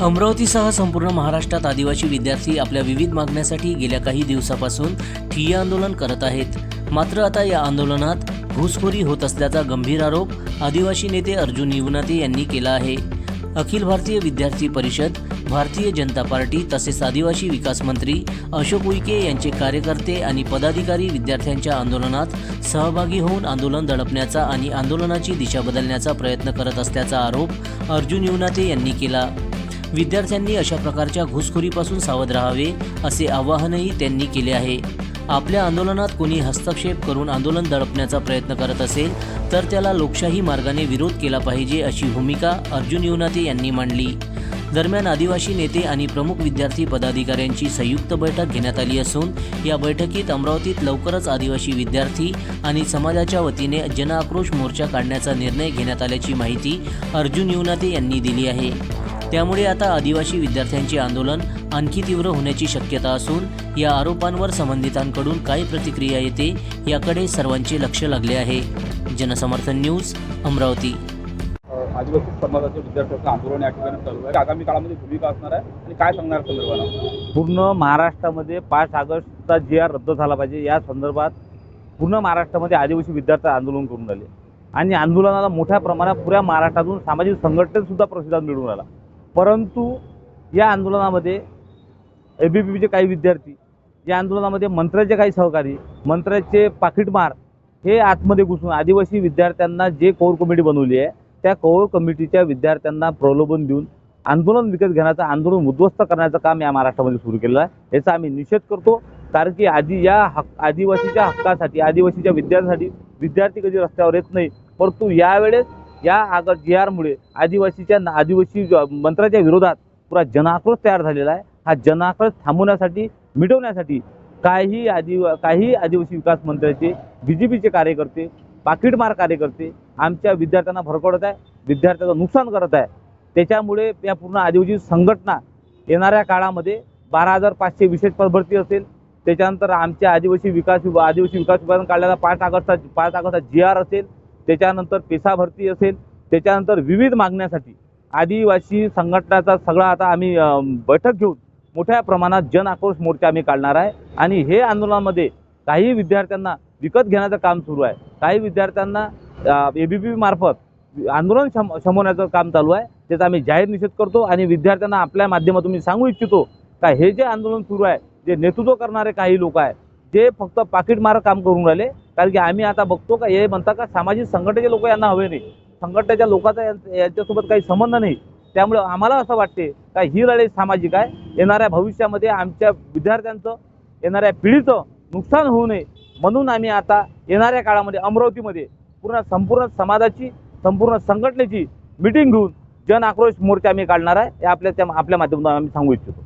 अमरावतीसह संपूर्ण महाराष्ट्रात आदिवासी विद्यार्थी आपल्या विविध मागण्यासाठी गेल्या काही दिवसापासून ठिय्या आंदोलन करत आहेत। मात्र आता या आंदोलनात घुसखोरी होत असल्याचा गंभीर आरोप आदिवासी नेते अर्जुन निवनाते यांनी केला आहे। अखिल भारतीय विद्यार्थी परिषद, भारतीय जनता पार्टी तसेच आदिवासी विकास मंत्री अशोक उईके यांचे कार्यकर्ते आणि पदाधिकारी विद्यार्थ्यांच्या आंदोलनात सहभागी होऊन आंदोलन दडपण्याचा आणि आंदोलनाची दिशा बदलण्याचा प्रयत्न करत असल्याचा आरोप अर्जुन निवनाते यांनी केला। विद्यार्थ्यांनी अशा प्रकारच्या घुसखोरीपासून सावध राहावे असे आवाहनही त्यांनी केले आहे। आपल्या आंदोलनात कोणी हस्तक्षेप करून आंदोलन दडपण्याचा प्रयत्न करत असेल तर त्याला लोकशाही मार्गाने विरोध केला पाहिजे अशी भूमिका अर्जुन निवनाते यांनी मांडली। दरम्यान आदिवासी नेते आणि प्रमुख विद्यार्थी पदाधिकाऱ्यांची संयुक्त बैठक घेण्यात आली असून या बैठकीत अमरावतीत लवकरच आदिवासी विद्यार्थी आणि समाजाच्या वतीने जनआक्रोश मोर्चा काढण्याचा निर्णय घेण्यात आल्याची माहिती अर्जुन निवनाते यांनी दिली आहे। त्यामुळे आता आदिवासी विद्यार्थ्यांचे आंदोलन आणखी तीव्र होण्याची शक्यता असून या आरोपांवर संबंधितांकडून काय प्रतिक्रिया येते याकडे सर्वांचे लक्ष लागले आहे। जनसमर्थन न्यूज, अमरावती। आदिवासी समाजाच्या विद्यार्थ्यांचं आंदोलन या ठिकाणी चालू आहे। आगामी काळामध्ये भूमिका असणार आहे आणि काय सांगणार संदर्भात? पूर्ण महाराष्ट्रामध्ये 5 ऑगस्टचा GR रद्द झाला पाहिजे या संदर्भात पूर्ण महाराष्ट्रामध्ये आदिवासी विद्यार्थी आंदोलन करून राहिले आणि आंदोलनाला मोठ्या प्रमाणात पुऱ्या महाराष्ट्रातून सामाजिक संघटनेतसुद्धा प्रतिसाद मिळून आला। परंतु या आंदोलनामध्ये ABVPचे काही विद्यार्थी, या आंदोलनामध्ये मंत्र्याचे काही सहकारी, मंत्र्याचे पाकिटमार हे आतमध्ये घुसून आदिवासी विद्यार्थ्यांना जे कोर कमिटी बनवली आहे त्या कोर कमिटीच्या विद्यार्थ्यांना प्रलोभन देऊन आंदोलन विकत घेण्याचं, आंदोलन उद्ध्वस्त करण्याचं काम या महाराष्ट्रामध्ये सुरू केलेलं आहे। याचा आम्ही निषेध करतो, कारण की आदिवासीच्या हक्कासाठी, आदिवासीच्या विद्यार्थ्यांसाठी विद्यार्थी कधी रस्त्यावर येत नाही, परंतु यावेळेस या GRमुळे आदिवासी मंत्र्याच्या विरोधात पुरा जनआक्रोश तयार झालेला आहे। हा जनआक्रोश थांबवण्यासाठी, मिटवण्यासाठी काही आदिवासी विकास मंत्र्याचे, BJPचे कार्यकर्ते, पाकिटमार कार्यकर्ते आमच्या विद्यार्थ्यांना भरकटत आहे, विद्यार्थ्यांचं नुकसान करत आहे। त्याच्यामुळे या पूर्ण आदिवासी संघटना येणाऱ्या काळामध्ये 12,500 विशेष पदभरती असेल, त्याच्यानंतर आमच्या आदिवासी विकास विभागाने काढलेला 5 ऑगस्टचा GR असेल, त्याच्यानंतर पेसा भरती असेल, त्याच्यानंतर विविध मागण्यासाठी आदिवासी संघटनाचा सगळा आता आम्ही बैठक घेऊन मोठ्या प्रमाणात जन आक्रोश मोर्चा आम्ही काढणार आहे। आणि हे आंदोलनामध्ये काही विद्यार्थ्यांना विकत घेण्याचं काम सुरू आहे, काही विद्यार्थ्यांना ABVP मार्फत आंदोलन शमवण्याचं काम चालू आहे। त्याचा आम्ही जाहीर निषेध करतो आणि विद्यार्थ्यांना आपल्या माध्यमातून मी सांगू इच्छितो का हे जे आंदोलन सुरू आहे, जे नेतृत्व करणारे काही लोक आहेत जे फक्त पाकिटमार काम करून राहिले, कारण की आम्ही आता बघतो का हे म्हणतात का सामाजिक संघटनेचे लोक यांना हवे नाही, संघटनेच्या लोकांचा यांच्यासोबत काही संबंध नाही। त्यामुळे आम्हाला असं वाटते का ही लढाई सामाजिक आहे। येणाऱ्या भविष्यामध्ये आमच्या विद्यार्थ्यांचं, येणाऱ्या पिढीचं नुकसान होऊ नये म्हणून आम्ही आता येणाऱ्या काळामध्ये अमरावतीमध्ये संपूर्ण समाजाची, संपूर्ण संघटनेची मीटिंग घेऊन जन आक्रोश मोर्चा आम्ही काढणार आहे। हे आपल्या माध्यमातून आम्ही सांगू इच्छितो।